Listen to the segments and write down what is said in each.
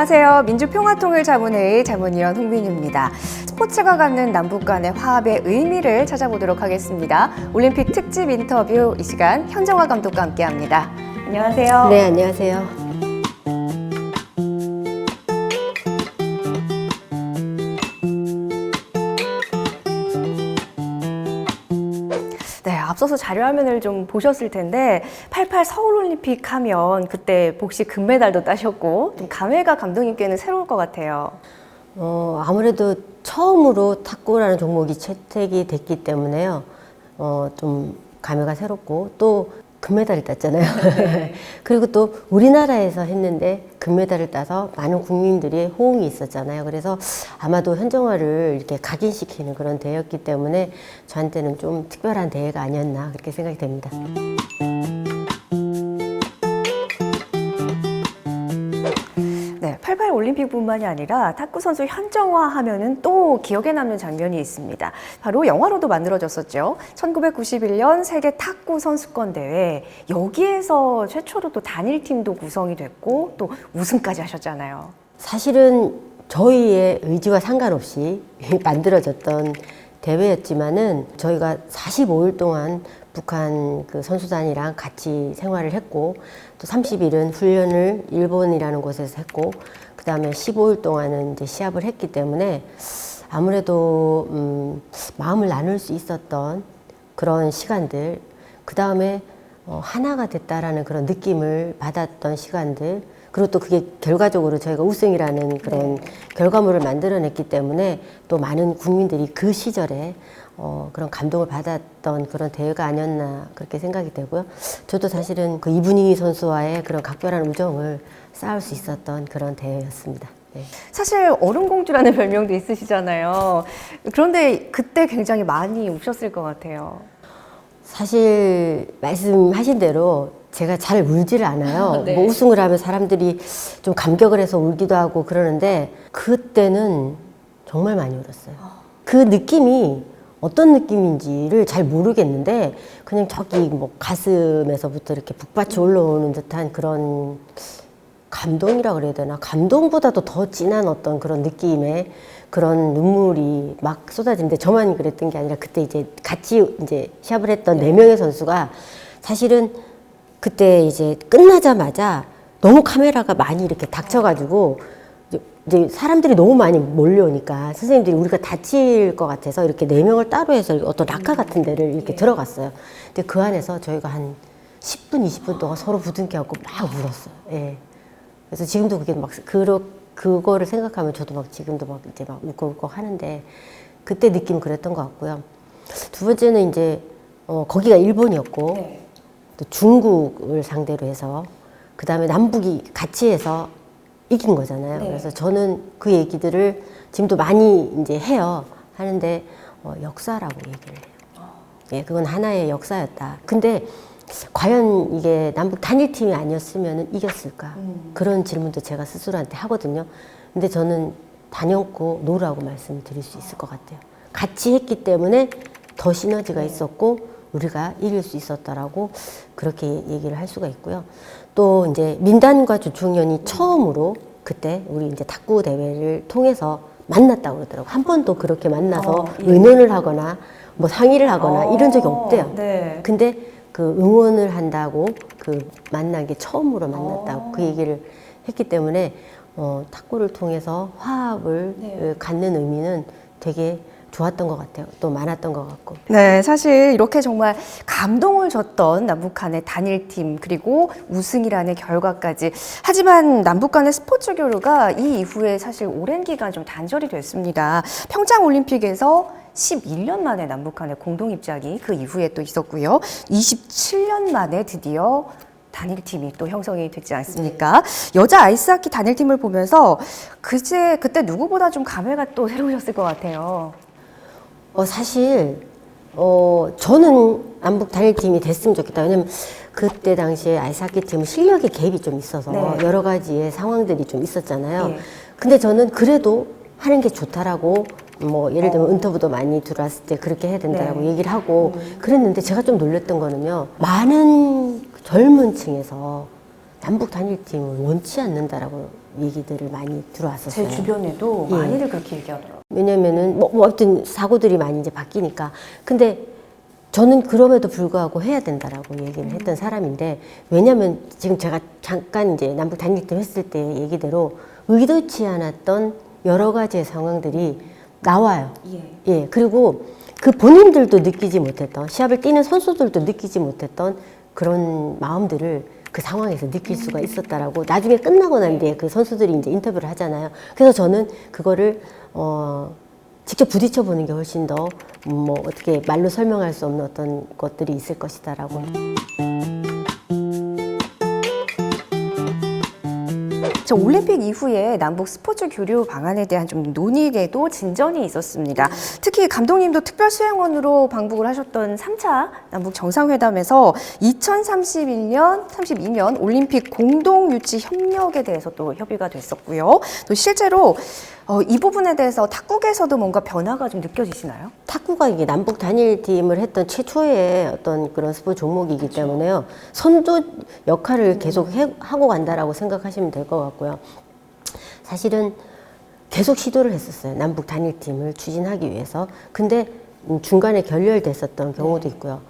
안녕하세요. 민주평화통일자문회의 자문위원 홍민유입니다. 스포츠가 갖는 남북 간의 화합의 의미를 찾아보도록 하겠습니다. 올림픽 특집 인터뷰 이 시간 현정화 감독과 함께합니다. 안녕하세요. 네, 안녕하세요. 네, 앞서서 자료화면을 좀 보셨을 텐데 88 서울올림픽 하면 그때 복식 금메달도 따셨고 좀 감회가 감독님께는 새로울 것 같아요. 아무래도 처음으로 탁구라는 종목이 채택이 됐기 때문에요. 좀 감회가 새롭고 또 금메달을 땄잖아요. 그리고 또 우리나라에서 했는데 금메달을 따서 많은 국민들이 호응이 있었잖아요. 그래서 아마도 현정화를 이렇게 각인시키는 그런 대회였기 때문에 저한테는 좀 특별한 대회가 아니었나 그렇게 생각이 됩니다. 네, 88 올림픽뿐만이 아니라 탁구 선수 현정화 하면은 또 기억에 남는 장면이 있습니다. 바로 영화로도 만들어졌었죠. 1991년 세계 탁구 선수권 대회. 여기에서 최초로 또 단일팀도 구성이 됐고 또 우승까지 하셨잖아요. 사실은 저희의 의지와 상관없이 만들어졌던 대회였지만은 저희가 45일 동안 북한 그 선수단이랑 같이 생활을 했고 또 30일은 훈련을 일본이라는 곳에서 했고 그 다음에 15일 동안은 이제 시합을 했기 때문에 아무래도 마음을 나눌 수 있었던 그런 시간들 그 다음에 하나가 됐다라는 그런 느낌을 받았던 시간들 그리고 또 그게 결과적으로 저희가 우승이라는 그런 결과물을 만들어냈기 때문에 또 많은 국민들이 그 시절에 그런 감동을 받았던 그런 대회가 아니었나 그렇게 생각이 되고요. 저도 사실은 그 이분희 선수와의 그런 각별한 우정을 쌓을 수 있었던 그런 대회였습니다. 네. 사실 얼음공주라는 별명도 있으시잖아요. 그런데 그때 굉장히 많이 우셨을 것 같아요. 사실 말씀하신 대로 제가 잘 울지를 않아요. 네. 뭐 우승을 하면 사람들이 좀 감격을 해서 울기도 하고 그러는데 그때는 정말 많이 울었어요. 그 느낌이 어떤 느낌인지를 잘 모르겠는데 그냥 저기 뭐 가슴에서부터 이렇게 북받쳐 올라오는 듯한 그런 감동이라 그래야 되나? 감동보다도 더 진한 어떤 그런 느낌의 그런 눈물이 막 쏟아지는데 저만 그랬던 게 아니라 그때 이제 같이 이제 시합을 했던 4명의 선수가 사실은 그때 이제 끝나자마자 너무 카메라가 많이 이렇게 닥쳐가지고 이제 사람들이 너무 많이 몰려오니까 선생님들이 우리가 다칠 것 같아서 이렇게 4명을 따로 해서 어떤 락카 같은 데를 이렇게 들어갔어요. 근데 그 안에서 저희가 한 10분, 20분 동안 서로 부둥켜갖고 막 울었어요. 예. 그래서 지금도 그게 막 그거를 생각하면 저도 막 지금도 막 이제 막 울컥울컥 하는데 그때 느낌 그랬던 것 같고요. 두 번째는 이제 거기가 일본이었고 또 중국을 상대로 해서 그 다음에 남북이 같이 해서 이긴 거잖아요. 그래서 저는 그 얘기들을 지금도 많이 이제 해요. 하는데 역사라고 얘기를 해요. 예, 그건 하나의 역사였다. 근데 과연 이게 남북 단일팀이 아니었으면 이겼을까? 그런 질문도 제가 스스로한테 하거든요. 근데 저는 단연코 노라고 말씀을 드릴 수 있을 것 같아요. 같이 했기 때문에 더 시너지가 있었고 우리가 이길 수 있었다라고 그렇게 얘기를 할 수가 있고요. 또 이제 민단과 조충현이 처음으로 그때 우리 이제 탁구 대회를 통해서 만났다고 그러더라고요. 한 번도 그렇게 만나서 의논을 하거나 뭐 상의를 하거나 이런 적이 없대요. 네. 근데 그 응원을 한다고 그 만난 게 처음으로 만났다고 그 얘기를 했기 때문에 탁구를 통해서 화합을 갖는 의미는 되게 좋았던 것 같아요. 또 많았던 것 같고. 네, 사실 이렇게 정말 감동을 줬던 남북 간의 단일팀 그리고 우승이라는 결과까지. 하지만 남북 간의 스포츠 교류가 이 이후에 사실 오랜 기간 좀 단절이 됐습니다. 평창 올림픽에서 11년 만에 남북 간의 공동 입장이 그 이후에 또 있었고요. 27년 만에 드디어 단일팀이 또 형성이 됐지 않습니까? 여자 아이스하키 단일팀을 보면서 그때 누구보다 좀 감회가 또 새로우셨을 것 같아요. 사실 저는 남북 단일팀이 됐으면 좋겠다. 왜냐면 그때 당시에 아이스하키 팀은 실력의 갭이 좀 있어서 여러 가지의 상황들이 좀 있었잖아요. 근데 저는 그래도 하는 게 좋다라고 뭐 예를 들면 인터뷰도 많이 들어왔을 때 그렇게 해야 된다라고 얘기를 하고 그랬는데 제가 좀 놀랬던 거는요. 많은 젊은 층에서 남북 단일팀을 원치 않는다라고 얘기들을 많이 들어왔었어요. 제 주변에도 예. 많이들 그렇게 얘기하더라고요. 왜냐면은 뭐 어떤 사고들이 많이 이제 바뀌니까. 근데 저는 그럼에도 불구하고 해야 된다라고 얘기를 했던 사람인데, 왜냐면 지금 제가 잠깐 이제 남북 단일팀 했을 때 얘기대로 의도치 않았던 여러 가지의 상황들이 나와요. 예. 그리고 그 본인들도 느끼지 못했던, 시합을 뛰는 선수들도 느끼지 못했던 그런 마음들을 그 상황에서 느낄 수가 있었다라고 나중에 끝나고 난 뒤에 그 선수들이 이제 인터뷰를 하잖아요. 그래서 저는 그거를 직접 부딪혀 보는 게 훨씬 더 뭐 어떻게 말로 설명할 수 없는 어떤 것들이 있을 것이다라고. 저 올림픽 이후에 남북 스포츠 교류 방안에 대한 좀 논의에도 진전이 있었습니다. 특히 감독님도 특별 수행원으로 방북을 하셨던 3차 남북 정상회담에서 2032년 올림픽 공동 유치 협력에 대해서 또 협의가 됐었고요. 또 실제로 이 부분에 대해서 탁구계에서도 뭔가 변화가 좀 느껴지시나요? 탁구가 이게 남북 단일팀을 했던 최초의 어떤 그런 스포츠 종목이기 때문에요. 선두 역할을 계속 하고 간다라고 생각하시면 될 것 같고요. 사실은 계속 시도를 했었어요. 남북 단일팀을 추진하기 위해서. 근데 중간에 결렬됐었던 경우도 있고요.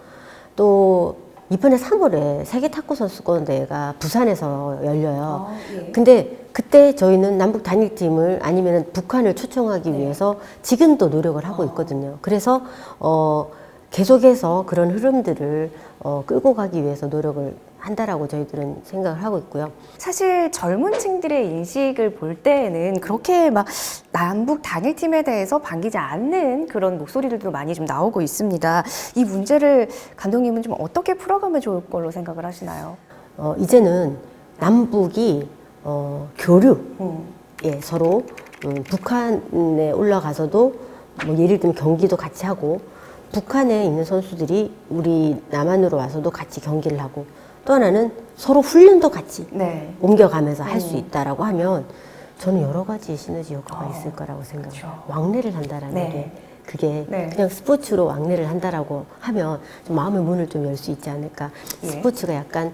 또 이번에 3월에 세계 탁구 선수권대회가 부산에서 열려요. 근데 그때 저희는 남북 단일팀을 아니면 북한을 초청하기 위해서 지금도 노력을 하고 있거든요. 그래서 계속해서 그런 흐름들을 끌고 가기 위해서 노력을 한다라고 저희들은 생각을 하고 있고요. 사실 젊은 층들의 인식을 볼 때에는 그렇게 막 남북 단일팀에 대해서 반기지 않는 그런 목소리들도 많이 좀 나오고 있습니다. 이 문제를 감독님은 좀 어떻게 풀어가면 좋을 걸로 생각을 하시나요? 이제는 남북이 교류, 예, 서로 북한에 올라가서도 뭐 예를 들면 경기도 같이 하고, 북한에 있는 선수들이 우리 남한으로 와서도 같이 경기를 하고, 또 하나는 서로 훈련도 같이 옮겨가면서 할 수 있다라고 하면 저는 여러 가지 시너지 효과가 있을 거라고 생각해요. 왕래를 한다라는 게 그게 그냥 스포츠로 왕래를 한다라고 하면 좀 마음의 문을 좀 열 수 있지 않을까. 스포츠가 약간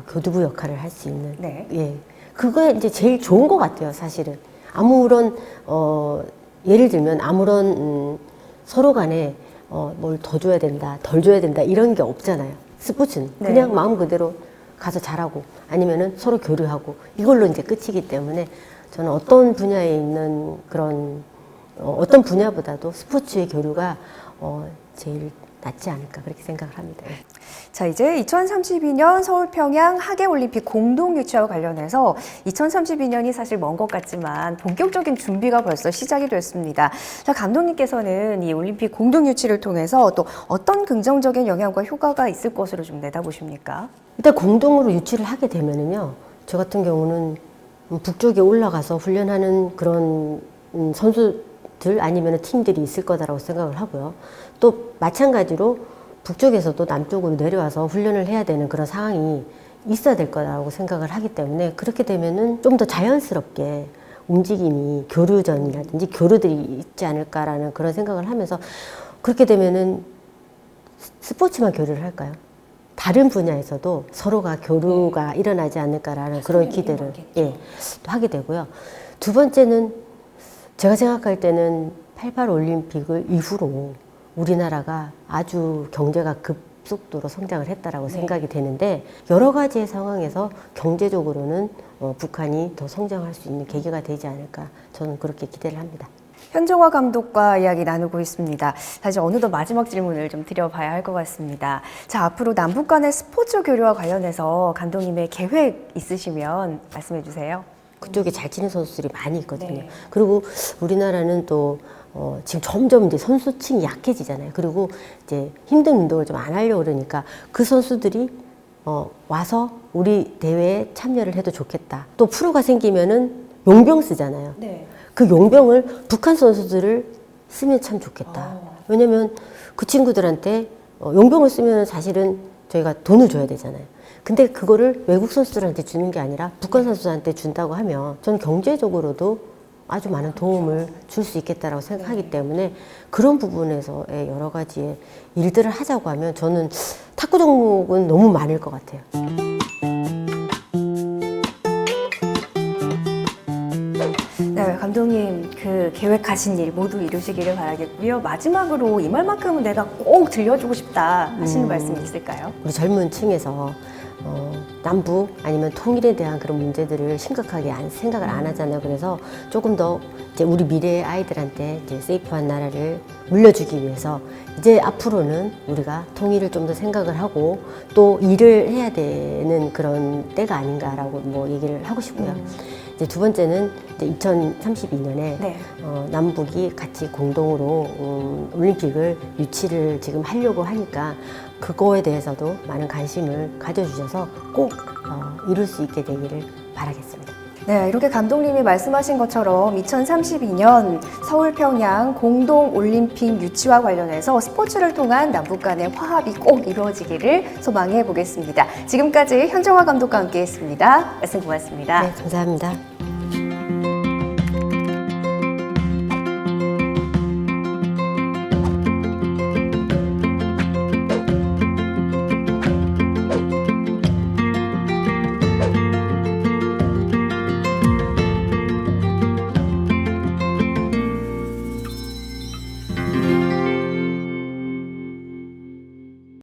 교두부 역할을 할 수 있는. 예, 그게 이제 제일 좋은 것 같아요, 사실은. 아무런 예를 들면 아무런 서로 간에 뭘 더 줘야 된다, 덜 줘야 된다 이런 게 없잖아요. 스포츠는 그냥 마음 그대로 가서 잘하고 아니면은 서로 교류하고 이걸로 이제 끝이기 때문에 저는 어떤 분야에 있는 그런 어떤 분야보다도 스포츠의 교류가 제일 낫지 않을까 그렇게 생각을 합니다. 자, 이제 2032년 서울 평양 하계올림픽 공동 유치와 관련해서 2032년이 사실 먼 것 같지만 본격적인 준비가 벌써 시작이 됐습니다. 자, 감독님께서는 이 올림픽 공동 유치를 통해서 또 어떤 긍정적인 영향과 효과가 있을 것으로 좀 내다보십니까? 일단 공동으로 유치를 하게 되면은요, 저 같은 경우는 북쪽에 올라가서 훈련하는 그런 선수들 아니면 팀들이 있을 거다라고 생각을 하고요. 또 마찬가지로 북쪽에서도 남쪽으로 내려와서 훈련을 해야 되는 그런 상황이 있어야 될 거라고 생각을 하기 때문에 그렇게 되면은 좀 더 자연스럽게 움직임이 교류전이라든지 교류들이 있지 않을까라는 그런 생각을 하면서 그렇게 되면은 스포츠만 교류를 할까요? 다른 분야에서도 서로가 교류가 일어나지 않을까라는 그런 기대를 또 하게 되고요. 두 번째는 제가 생각할 때는 88 올림픽을 이후로 우리나라가 아주 경제가 급속도로 성장을 했다라고 생각이 되는데 여러 가지의 상황에서 경제적으로는 북한이 더 성장할 수 있는 계기가 되지 않을까 저는 그렇게 기대를 합니다. 현정화 감독과 이야기 나누고 있습니다. 사실 어느덧 마지막 질문을 좀 드려봐야 할 것 같습니다. 자, 앞으로 남북 간의 스포츠 교류와 관련해서 감독님의 계획 있으시면 말씀해 주세요. 그쪽에 잘 치는 선수들이 많이 있거든요. 그리고 우리나라는 또 지금 점점 이제 선수층이 약해지잖아요. 그리고 이제 힘든 운동을 좀 안 하려고 그러니까 그 선수들이 와서 우리 대회에 참여를 해도 좋겠다. 또 프로가 생기면은 용병 쓰잖아요. 그 용병을 북한 선수들을 쓰면 참 좋겠다. 왜냐면 그 친구들한테 용병을 쓰면 사실은 저희가 돈을 줘야 되잖아요. 근데 그거를 외국 선수들한테 주는 게 아니라 북한 선수들한테 준다고 하면 저는 경제적으로도 아주 많은 도움을 줄 수 있겠다라고 생각하기 때문에 그런 부분에서의 여러 가지의 일들을 하자고 하면 저는 탁구 종목은 너무 많을 것 같아요. 그 계획하신 일 모두 이루시기를 바라겠고요. 마지막으로 이 말만큼은 내가 꼭 들려주고 싶다 하시는 말씀 있을까요? 우리 젊은 층에서 남북 아니면 통일에 대한 그런 문제들을 심각하게 생각을 안 하잖아요. 그래서 조금 더 이제 우리 미래의 아이들한테 이제 세이프한 나라를 물려주기 위해서 이제 앞으로는 우리가 통일을 좀 더 생각을 하고 또 일을 해야 되는 그런 때가 아닌가라고 뭐 얘기를 하고 싶고요. 이제 두 번째는 이제 2032년에 네. 남북이 같이 공동으로 올림픽을 유치를 지금 하려고 하니까 그거에 대해서도 많은 관심을 가져주셔서 꼭 이룰 수 있게 되기를 바라겠습니다. 네, 이렇게 감독님이 말씀하신 것처럼 2032년 서울 평양 공동 올림픽 유치와 관련해서 스포츠를 통한 남북 간의 화합이 꼭 이루어지기를 소망해 보겠습니다. 지금까지 현정화 감독과 함께했습니다. 말씀 고맙습니다. 네, 감사합니다.